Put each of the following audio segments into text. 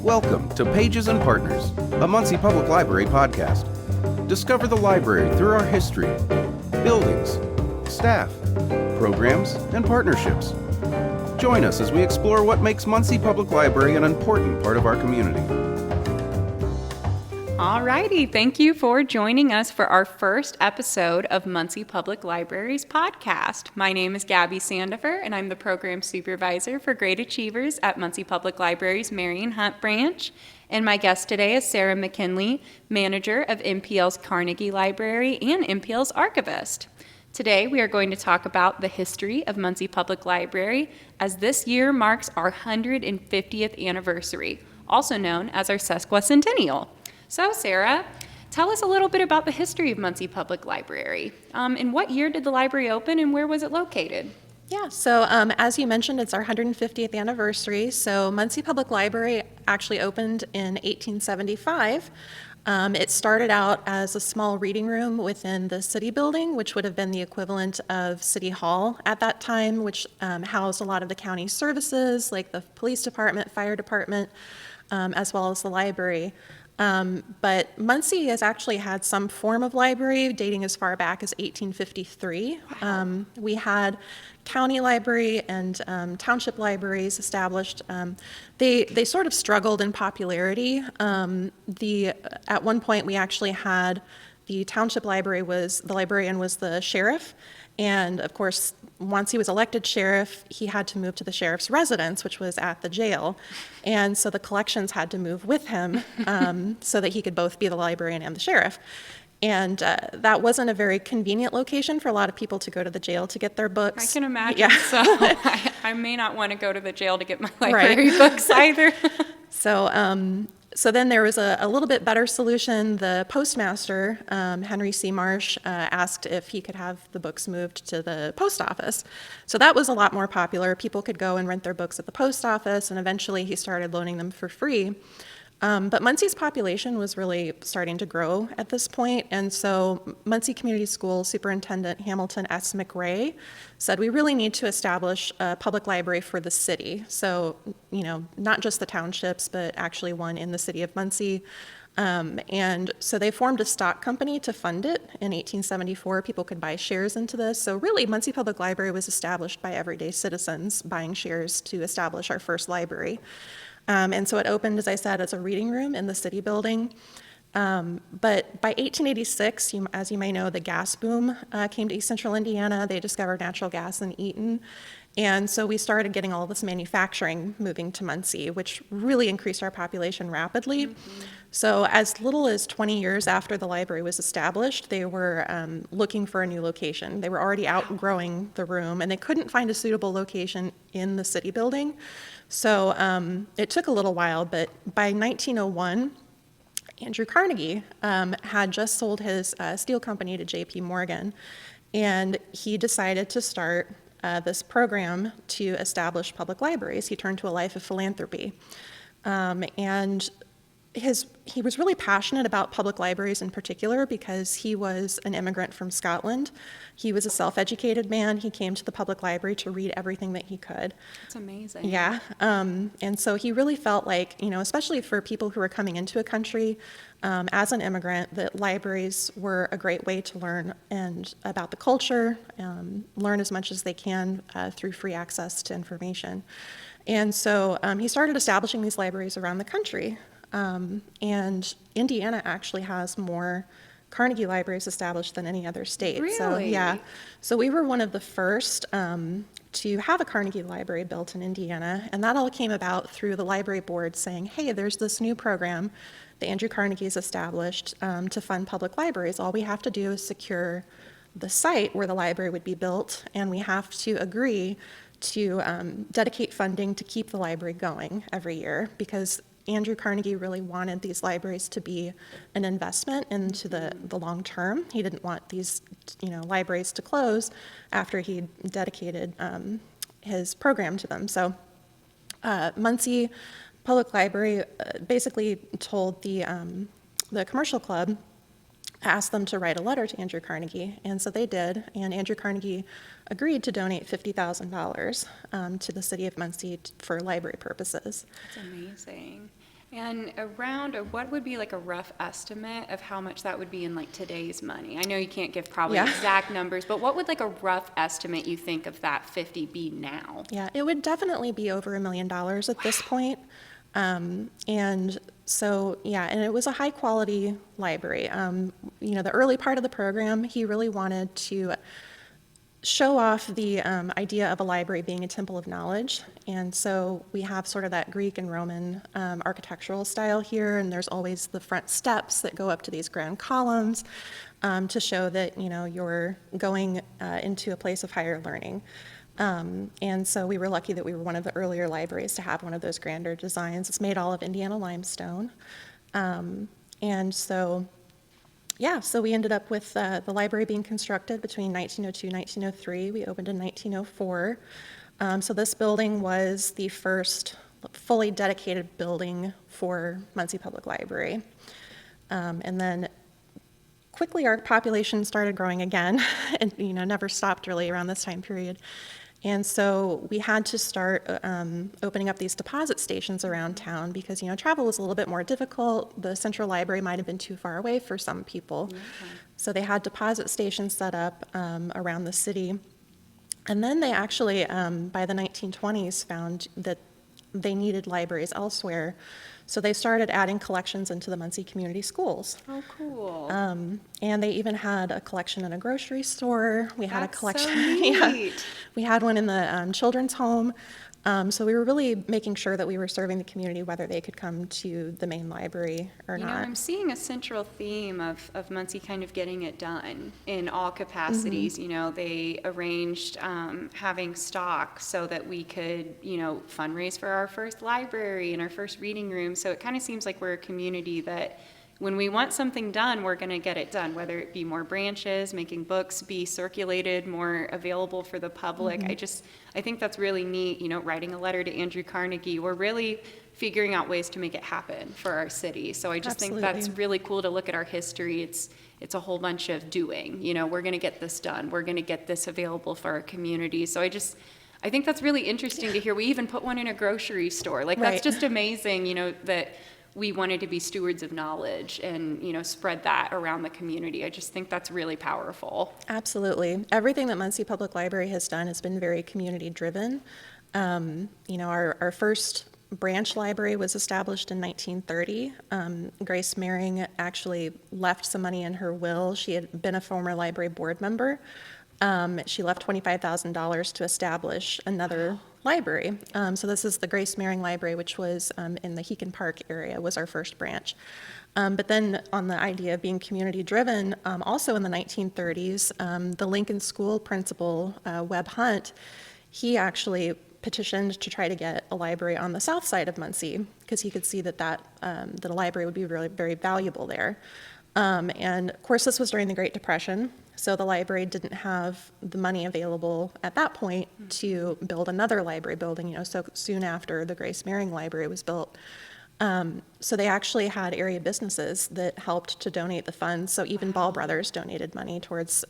Welcome to Pages and Partners, a Muncie Public Library podcast. Discover the library through our history, buildings, staff, programs, and partnerships. Join us as we explore what makes Muncie Public Library an important part of our community. Alrighty, thank you for joining us for our first episode of Muncie Public Library's podcast. My name is Gabby Sandefer, and I'm the Program Supervisor for Great Achievers at Muncie Public Library's Marion Hunt branch. And my guest today is Sara McKinley, Manager of MPL's Carnegie Library and MPL's Archivist. Today we are going to talk about the history of Muncie Public Library, as this year marks our 150th anniversary, also known as our sesquicentennial. So, Sara, tell us a little bit about the history of Muncie Public Library. In what year did the library open and where was it located? Yeah, so as you mentioned, it's our 150th anniversary. So Muncie Public Library actually opened in 1875. It started out as a small reading room within the city building, which would have been the equivalent of City Hall at that time, which housed a lot of the county services, like the police department, fire department, as well as the library. But Muncie has actually had some form of library dating as far back as 1853. Wow. We had county library and township libraries established. They sort of struggled in popularity. At one point we actually had the township library the librarian was the sheriff. And of course, once he was elected sheriff, he had to move to the sheriff's residence, which was at the jail. And so the collections had to move with him so that he could both be the librarian and the sheriff. And that wasn't a very convenient location for a lot of people to go to the jail to get their books. I can imagine. Yeah. So I may not want to go to the jail to get my library books either. So then there was a little bit better solution. The postmaster, Henry C. Marsh, asked if he could have the books moved to the post office. So that was a lot more popular. People could go and rent their books at the post office, and eventually he started loaning them for free. But Muncie's population was really starting to grow at this point, and so Muncie Community School Superintendent Hamilton S. McRae said we really need to establish a public library for the city. So, not just the townships, but actually one in the city of Muncie. And so they formed a stock company to fund it in 1874. People could buy shares into this. So really, Muncie Public Library was established by everyday citizens buying shares to establish our first library. And so it opened, as I said, as a reading room in the city building. But by 1886, as you may know, the gas boom came to East Central Indiana. They discovered natural gas in Eaton. And so we started getting all this manufacturing moving to Muncie, which really increased our population rapidly. Mm-hmm. So as little as 20 years after the library was established, they were looking for a new location. They were already outgrowing the room, and they couldn't find a suitable location in the city building. So it took a little while, but by 1901, Andrew Carnegie had just sold his steel company to J.P. Morgan, and he decided to start this program to establish public libraries. He turned to a life of philanthropy. And he was really passionate about public libraries in particular because he was an immigrant from Scotland. He was a self-educated man. He came to the public library to read everything that he could. That's amazing. Yeah. And so he really felt like, especially for people who were coming into a country as an immigrant, that libraries were a great way to learn about the culture, learn as much as they can through free access to information. And so he started establishing these libraries around the country. And Indiana actually has more Carnegie libraries established than any other state. Really? So we were one of the first to have a Carnegie library built in Indiana, and that all came about through the library board saying, hey, there's this new program that Andrew Carnegie has established to fund public libraries. All we have to do is secure the site where the library would be built, and we have to agree to dedicate funding to keep the library going every year, because Andrew Carnegie really wanted these libraries to be an investment into the long term. He didn't want these, libraries to close after he dedicated his program to them. So Muncie Public Library basically told the commercial club, asked them to write a letter to Andrew Carnegie, and so they did, and Andrew Carnegie agreed to donate $50,000 to the city of Muncie for library purposes. That's amazing. And around, or what would be like a rough estimate of how much that would be in like today's money? I know you can't give probably Yeah. exact numbers, but what would like a rough estimate you think of that 50 be now? Yeah, it would definitely be over $1 million at this point. And so, yeah, and it was a high quality library. The early part of the program, he really wanted to show off the idea of a library being a temple of knowledge. And so we have sort of that Greek and Roman architectural style here, and there's always the front steps that go up to these grand columns to show that, you're going into a place of higher learning. And so we were lucky that we were one of the earlier libraries to have one of those grander designs. It's made all of Indiana limestone. And so we ended up with the library being constructed between 1902 and 1903. We opened in 1904. So this building was the first fully dedicated building for Muncie Public Library. And then quickly our population started growing again and, never stopped really around this time period. And so we had to start opening up these deposit stations around town because, travel was a little bit more difficult. The central library might have been too far away for some people. Okay. So they had deposit stations set up around the city. And then they actually, by the 1920s, found that they needed libraries elsewhere. So they started adding collections into the Muncie community schools. Oh, cool. And they even had a collection in a grocery store. We had That's a collection. So neat. Yeah, we had one in the children's home. So we were really making sure that we were serving the community, whether they could come to the main library or not. I'm seeing a central theme of Muncie kind of getting it done in all capacities. Mm-hmm. They arranged having stock so that we could, fundraise for our first library and our first reading room. So it kind of seems like we're a community that when we want something done, we're going to get it done, whether it be more branches, making books be circulated, more available for the public. Mm-hmm. I think that's really neat, writing a letter to Andrew Carnegie. We're really figuring out ways to make it happen for our city. So I just Absolutely. think that's really cool to look at our history. It's a whole bunch of doing, we're going to get this done. We're going to get this available for our community. So I think that's really interesting to hear. We even put one in a grocery store. Like, that's just amazing, that we wanted to be stewards of knowledge and, spread that around the community. I just think that's really powerful. Absolutely. Everything that Muncie Public Library has done has been very community driven. Our first branch library was established in 1930. Grace Maring actually left some money in her will. She had been a former library board member. She left $25,000 to establish another library. So this is the Grace Maring Library, which was in the Heacon Park area, was our first branch. But then on the idea of being community-driven, also in the 1930s, the Lincoln School principal, Webb Hunt, he actually petitioned to try to get a library on the south side of Muncie because he could see that a library would be really very valuable there. And of course, this was during the Great Depression, so the library didn't have the money available at that point to build another library building, so soon after the Grace Maring Library was built. So they actually had area businesses that helped to donate the funds. So even Ball Brothers donated money towards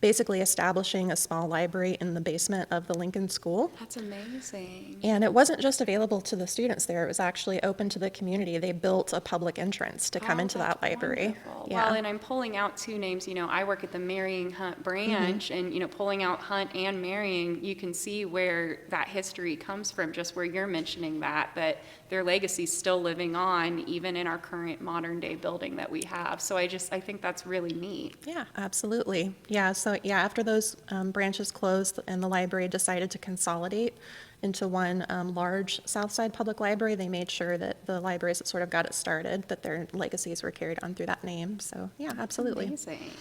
basically establishing a small library in the basement of the Lincoln School. That's amazing. And it wasn't just available to the students there, it was actually open to the community. They built a public entrance to come into that library. Wonderful. Yeah. Well, and I'm pulling out two names. I work at the Marrying Hunt branch, and, pulling out Hunt and Marrying, you can see where that history comes from, just where you're mentioning that their legacy's still living on, even in our current modern day building that we have. So I think that's really neat. Yeah, absolutely. Yeah, so after those branches closed and the library decided to consolidate into one large Southside Public Library, they made sure that the libraries that sort of got it started, that their legacies were carried on through that name. So yeah, absolutely. Amazing.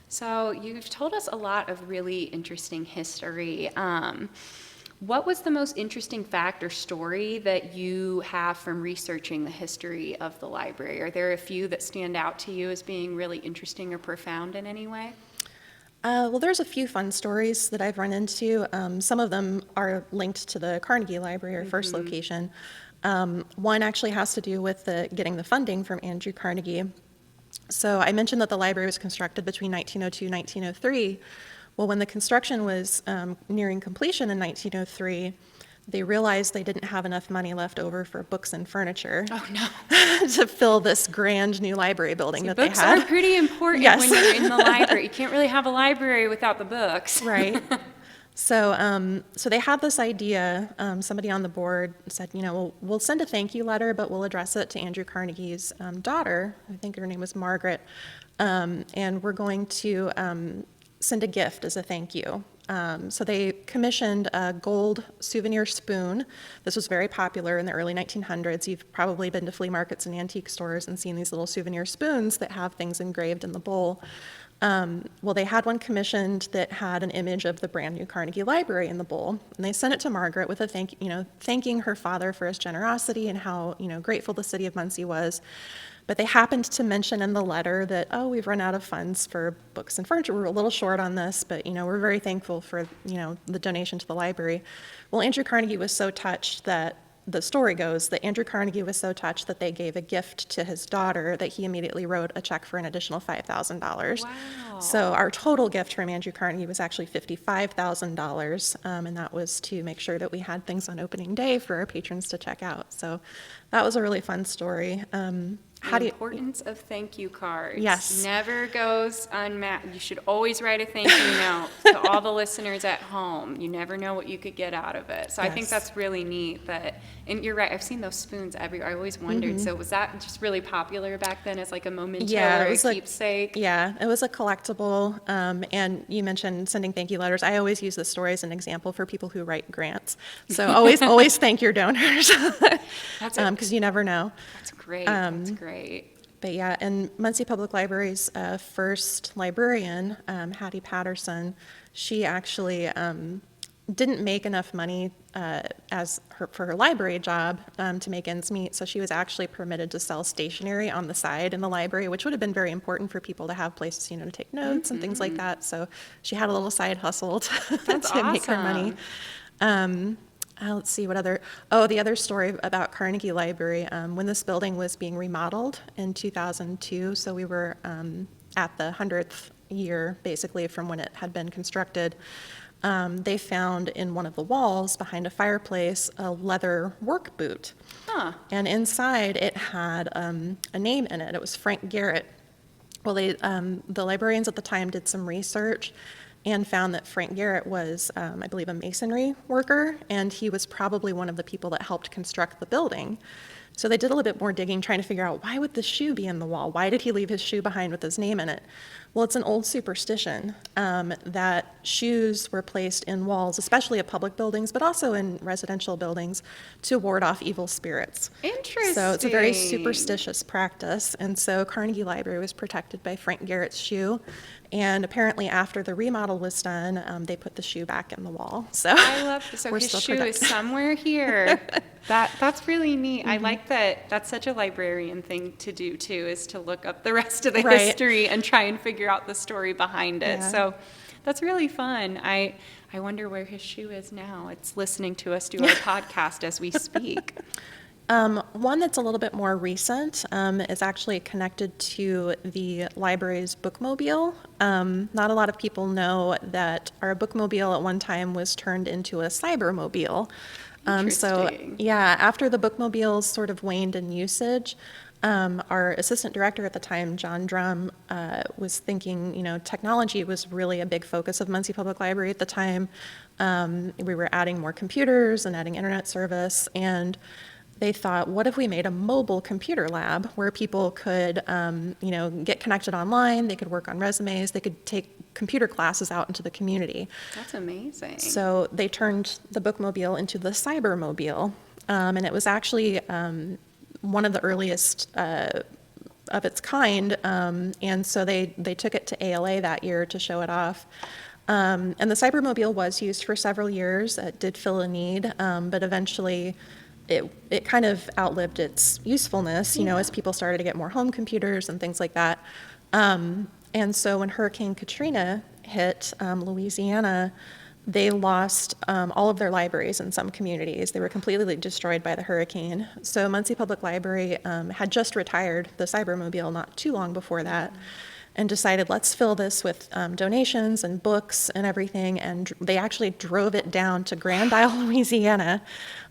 So you've told us a lot of really interesting history. What was the most interesting fact or story that you have from researching the history of the library? Are there a few that stand out to you as being really interesting or profound in any way? Well, there's a few fun stories that I've run into. Some of them are linked to the Carnegie Library, our first location. One actually has to do with getting the funding from Andrew Carnegie. So I mentioned that the library was constructed between 1902 and 1903. Well, when the construction was nearing completion in 1903, they realized they didn't have enough money left over for books and furniture Oh, no. to fill this grand new library building that they Books had. are pretty important Yes. when you're in the library. You can't really have a library without the books. Right. So, so they had this idea. Somebody on the board said, we'll send a thank you letter, but we'll address it to Andrew Carnegie's daughter. I think her name was Margaret. And we're going to send a gift as a thank you. So they commissioned a gold souvenir spoon. This was very popular in the early 1900s. You've probably been to flea markets and antique stores and seen these little souvenir spoons that have things engraved in the bowl. Well, they had one commissioned that had an image of the brand new Carnegie Library in the bowl, and they sent it to Margaret with a thanking her father for his generosity and how, grateful the city of Muncie was. But they happened to mention in the letter that, we've run out of funds for books and furniture. We're a little short on this, but, we're very thankful for, the donation to the library. Well, Andrew Carnegie was so touched that, the story goes that Andrew Carnegie was so touched that they gave a gift to his daughter that he immediately wrote a check for an additional $5,000. Wow. So our total gift from Andrew Carnegie was actually $55,000, and that was to make sure that we had things on opening day for our patrons to check out. So that was a really fun story. The importance of thank you cards. Yes. Never goes unmatched. You should always write a thank you note to all the listeners at home. You never know what you could get out of it. So I think Yes. that's really neat and you're right, I've seen those spoons everywhere. I always wondered, so was that just really popular back then as like a memento or a keepsake? Yeah, it was a collectible. And you mentioned sending thank you letters. I always use this story as an example for people who write grants. So always thank your donors because you never know. That's great. That's great. But yeah, and Muncie Public Library's first librarian, Hattie Patterson, she actually didn't make enough money for her library job to make ends meet, so she was actually permitted to sell stationery on the side in the library, which would have been very important for people to have places, to take notes and things like that. So she had a little side hustle to make her money. Let's see, the other story about Carnegie Library, when this building was being remodeled in 2002, so we were at the 100th year, basically, from when it had been constructed, they found in one of the walls behind a fireplace a leather work boot. Huh. And inside it had a name in it. It was Frank Garrett. Well, the librarians at the time did some research and found that Frank Garrett was, I believe, a masonry worker, and he was probably one of the people that helped construct the building. So they did a little bit more digging, trying to figure out, why would the shoe be in the wall? Why did he leave his shoe behind with his name in it? Well, it's an old superstition that shoes were placed in walls, especially of public buildings, but also in residential buildings, to ward off evil spirits. Interesting. So it's a very superstitious practice, and so Carnegie Library was protected by Frank Garrett's shoe. And apparently after the remodel was done, they put the shoe back in the wall. So I love this. So we're his still shoe is protected. somewhere here. That's really neat. I like that. That's such a librarian thing to do too, is to look up the rest of the Right. history and try and figure out the story behind it. Yeah. So that's really fun. I wonder where his shoe is now. It's listening to us do our podcast as we speak. One that's a little bit more recent is actually connected to the library's bookmobile. Not a lot of people know that our bookmobile at one time was turned into a cybermobile. So, Interesting. yeah, after the bookmobiles sort of waned in usage, our assistant director at the time, John Drum, was thinking, technology was really a big focus of Muncie Public Library at the time. We were adding more computers and adding internet service, and they thought, what if we made a mobile computer lab where people could, get connected online, they could work on resumes, they could take computer classes out into the community. That's amazing. So they turned the bookmobile into the cybermobile, and it was actually one of the earliest of its kind, and so they took it to ALA that year to show it off. And the cybermobile was used for several years. It did fill a need, but eventually it kind of outlived its usefulness, as people started to get more home computers and things like that. And so when Hurricane Katrina hit Louisiana, they lost all of their libraries in some communities. They were completely destroyed by the hurricane. So Muncie Public Library had just retired the cybermobile not too long before that. and decided, let's fill this with donations and books and everything. And they actually drove it down to Grand Isle, Louisiana,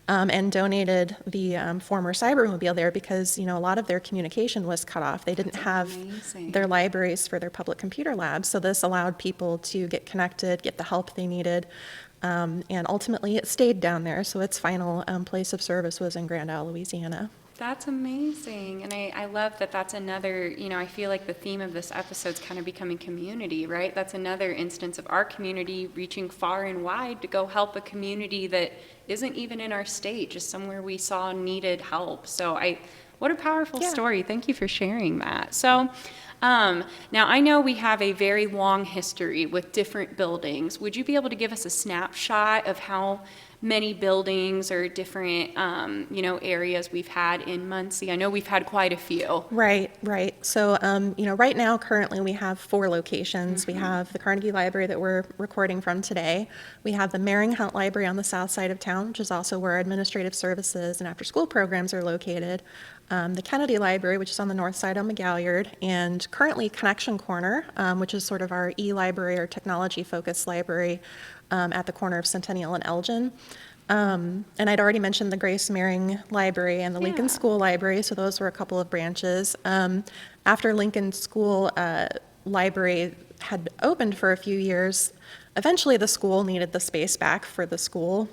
and donated the former Cybermobile there because, a lot of their communication was cut off. They didn't have amazing. their libraries for their public computer labs. So this allowed people to get connected, get the help they needed. And ultimately, it stayed down there. So its final place of service was in Grand Isle, Louisiana. That's amazing. And I love that that's another, I feel like the theme of this episode is kind of becoming community, right? That's another instance of our community reaching far and wide to go help a community that isn't even in our state, just somewhere we saw needed help. So what a powerful story. Thank you for sharing that. So now I know we have a very long history with different buildings. Would you be able to give us a snapshot of how many buildings or different, areas we've had in Muncie? I know we've had quite a few. Right. So, right now, currently, we have 4 locations. We have the Carnegie Library that we're recording from today. We have the Mering Hunt Library on the south side of town, which is also where administrative services and after-school programs are located. The Kennedy Library, which is on the north side on McGalliard, and currently Connection Corner, which is sort of our e-library or technology-focused library at the corner of Centennial and Elgin. And I'd already mentioned the Grace Mering Library and the Lincoln School Library, so those were a couple of branches. After Lincoln School Library had opened for a few years, eventually the school needed the space back for the school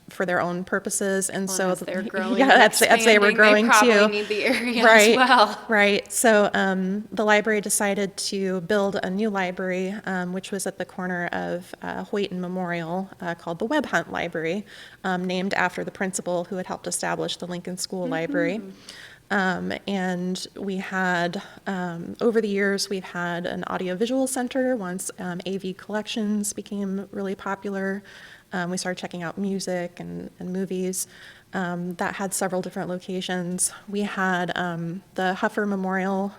for their own purposes, and so as they're growing, as they were growing they probably too. need the area Right, as well. right. So the library decided to build a new library, which was at the corner of Hoyt and Memorial, called the Webb Hunt Library, named after the principal who had helped establish the Lincoln School Library. And we had, over the years, we've had an audiovisual center. Once AV collections became really popular, we started checking out music and movies. That had several different locations. We had the Huffer Memorial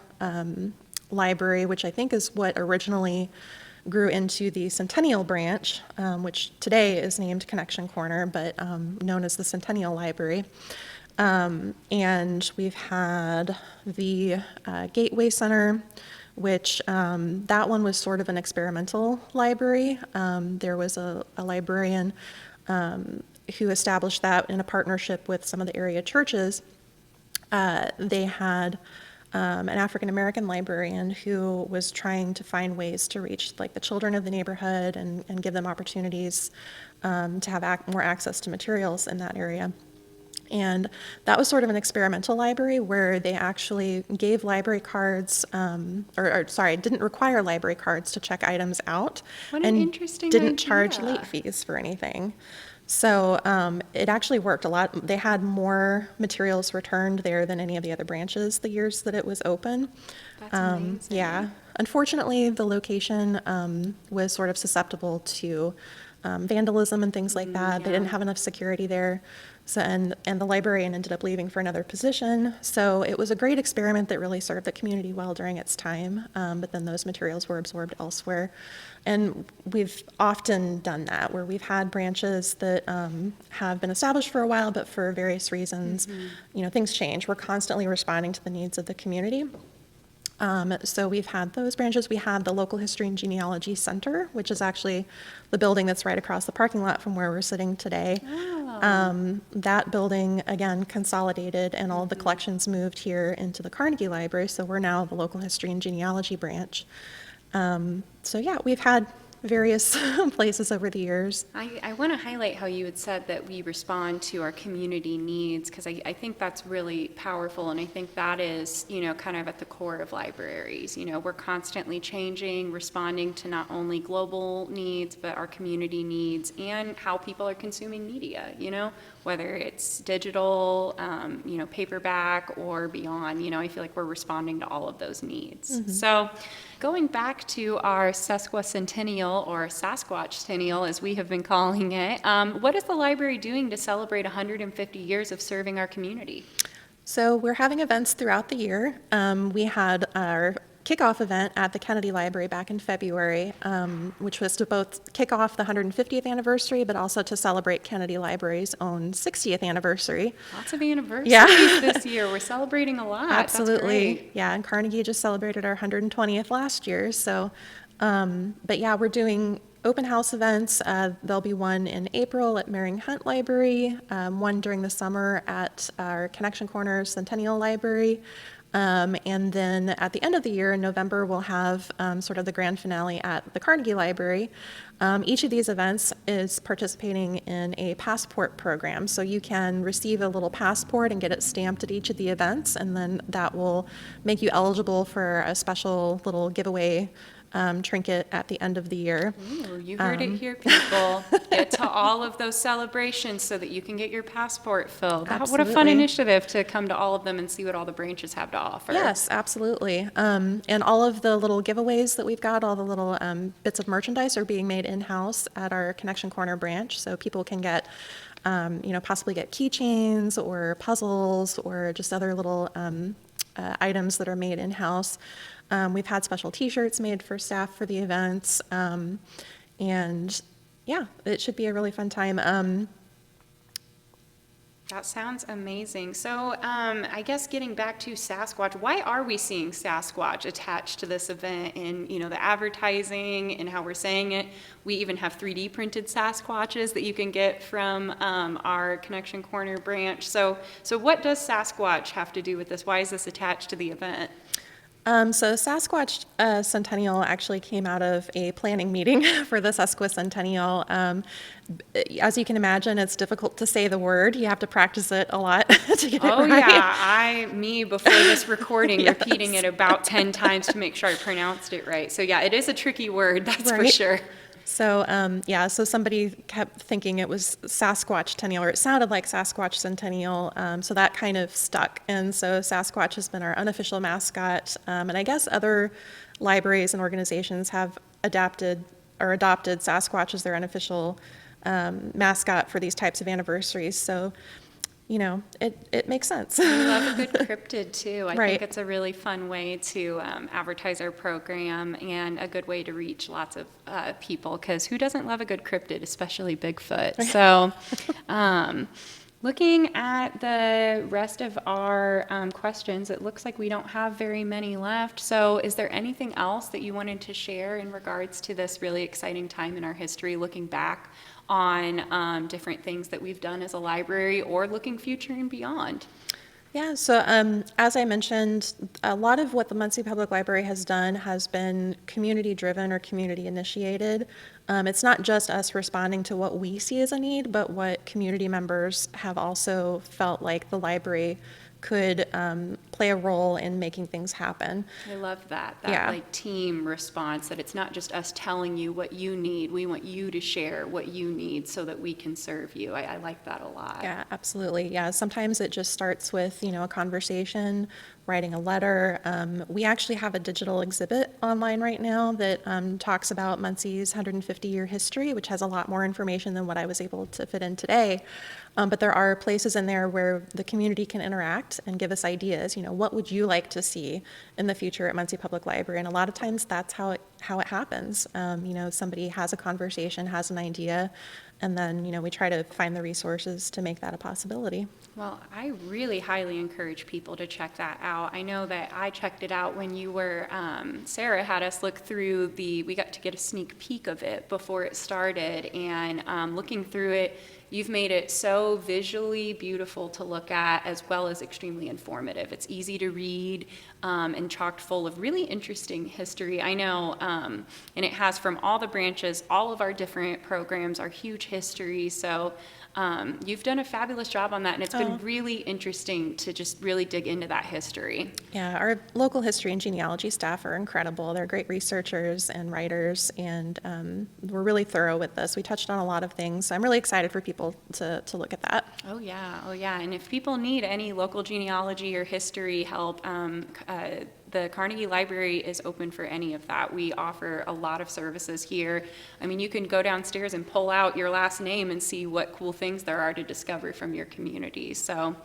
Library, which I think is what originally grew into the Centennial branch, which today is named Connection Corner, but known as the Centennial Library. And we've had the Gateway Center, which that one was sort of an experimental library. There was a librarian who established that in a partnership with some of the area churches. They had an African-American librarian who was trying to find ways to reach the children of the neighborhood and give them opportunities to have more access to materials in that area. And that was sort of an experimental library where they actually gave library cards, didn't require library cards to check items out. What an and interesting didn't idea. charge late fees for anything. So it actually worked a lot. They had more materials returned there than any of the other branches the years that it was open. That's amazing. Yeah. Unfortunately, the location was sort of susceptible to vandalism and things like that. They didn't have enough security there. So, and the librarian ended up leaving for another position. So it was a great experiment that really served the community well during its time, but then those materials were absorbed elsewhere. And we've often done that, where we've had branches that have been established for a while, but for various reasons, things change. We're constantly responding to the needs of the community. So we've had those branches. We had the Local History and Genealogy Center, which is actually the building that's right across the parking lot from where we're sitting today. That building, again, consolidated, and all the collections moved here into the Carnegie Library, so we're now the Local History and Genealogy branch. So yeah, we've had various places over the years. I want to highlight how you had said that we respond to our community needs, because I think that's really powerful, and I think that is, kind of at the core of libraries. We're constantly changing, responding to not only global needs, but our community needs and how people are consuming media, whether it's digital, paperback or beyond. I feel like we're responding to all of those needs. So going back to our sesquicentennial, or Sasquatch-tennial as we have been calling it, what is the library doing to celebrate 150 years of serving our community? So we're having events throughout the year. We had our kickoff event at the Kennedy Library back in February, which was to both kick off the 150th anniversary, but also to celebrate Kennedy Library's own 60th anniversary. Lots of anniversaries Yeah. this year. We're celebrating a lot. Absolutely. That's great. Yeah, and Carnegie just celebrated our 120th last year. So, but yeah, we're doing open house events. There'll be one in April at Mering Hunt Library, one during the summer at our Connection Corner Centennial Library. And then at the end of the year in November, we'll have sort of the grand finale at the Carnegie Library. Each of these events is participating in a passport program. So you can receive a little passport and get it stamped at each of the events, and then that will make you eligible for a special little giveaway trinket at the end of the year. Ooh, you heard it here, people. Get to all of those celebrations so that you can get your passport filled. What a fun Absolutely. initiative to come to all of them and see what all the branches have to offer. Yes, absolutely. And all of the little giveaways that we've got, all the little bits of merchandise are being made in-house at our Connection Corner branch, so people can get, possibly get keychains or puzzles or just other little items that are made in-house. We've had special T-shirts made for staff for the events, and yeah, it should be a really fun time. That sounds amazing. So I guess getting back to Sasquatch, why are we seeing Sasquatch attached to this event in, the advertising and how we're saying it? We even have 3D printed Sasquatches that you can get from our Connection Corner branch. So what does Sasquatch have to do with this? Why is this attached to the event? So Sasquatch Centennial actually came out of a planning meeting for the Sesquicentennial. As you can imagine, it's difficult to say the word. You have to practice it a lot to get it right. Oh yeah, before this recording, Yes. repeating it about 10 times to make sure I pronounced it right. So yeah, it is a tricky word, that's for Right. sure. So, so somebody kept thinking it was Sasquatch Centennial, or it sounded like Sasquatch Centennial, so that kind of stuck. And so Sasquatch has been our unofficial mascot, and I guess other libraries and organizations have adopted Sasquatch as their unofficial mascot for these types of anniversaries. So, it makes sense. We love a good cryptid too. I Right. think it's a really fun way to advertise our program and a good way to reach lots of people, because who doesn't love a good cryptid, especially Bigfoot? So looking at the rest of our questions, it looks like we don't have very many left. So is there anything else that you wanted to share in regards to this really exciting time in our history, looking back on different things that we've done as a library or looking future and beyond? Yeah, so as I mentioned, a lot of what the Muncie Public Library has done has been community-driven or community-initiated. It's not just us responding to what we see as a need, but what community members have also felt like the library could play a role in making things happen. I love that Yeah. like team response, that it's not just us telling you what you need. We want you to share what you need so that we can serve you. I like that a lot. Yeah, absolutely. Yeah, sometimes it just starts with, a conversation, writing a letter. We actually have a digital exhibit online right now that talks about Muncie's 150-year history, which has a lot more information than what I was able to fit in today. But there are places in there where the community can interact and give us ideas. What would you like to see in the future at Muncie Public Library? And a lot of times that's how it happens. Somebody has a conversation, has an idea, and then, we try to find the resources to make that a possibility. Well, I really highly encourage people to check that out. I know that I checked it out when you were, Sarah had us look through we got to get a sneak peek of it before it started, and looking through it, you've made it so visually beautiful to look at, as well as extremely informative. It's easy to read and chocked full of really interesting history. I know, and it has from all the branches, all of our different programs, our huge history. So you've done a fabulous job on that, and it's been really interesting to just really dig into that history. Yeah, our local history and genealogy staff are incredible. They're great researchers and writers, and we're really thorough with this. We touched on a lot of things. I'm really excited for people to look at that. Oh yeah. And if people need any local genealogy or history help, the Carnegie Library is open for any of that. We offer a lot of services here. I mean, you can go downstairs and pull out your last name and see what cool things there are to discover from your community. So,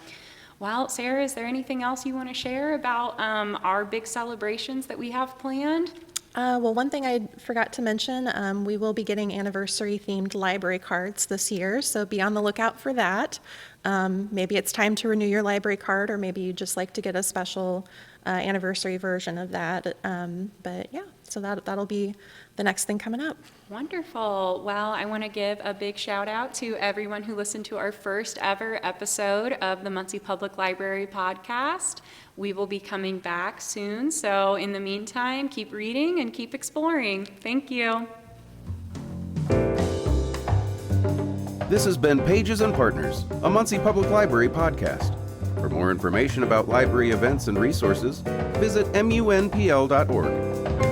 Well, Sarah, is there anything else you want to share about our big celebrations that we have planned? Well, one thing I forgot to mention, we will be getting anniversary-themed library cards this year, so be on the lookout for that. Maybe it's time to renew your library card, or maybe you'd just like to get a special anniversary version of that. But yeah, so that'll be the next thing coming up. Wonderful. Well, I want to give a big shout out to everyone who listened to our first ever episode of the Muncie Public Library podcast. We will be coming back soon, so in the meantime, keep reading and keep exploring. Thank you. This has been Pages and Partners, a Muncie Public Library podcast. For more information about library events and resources, visit munpl.org.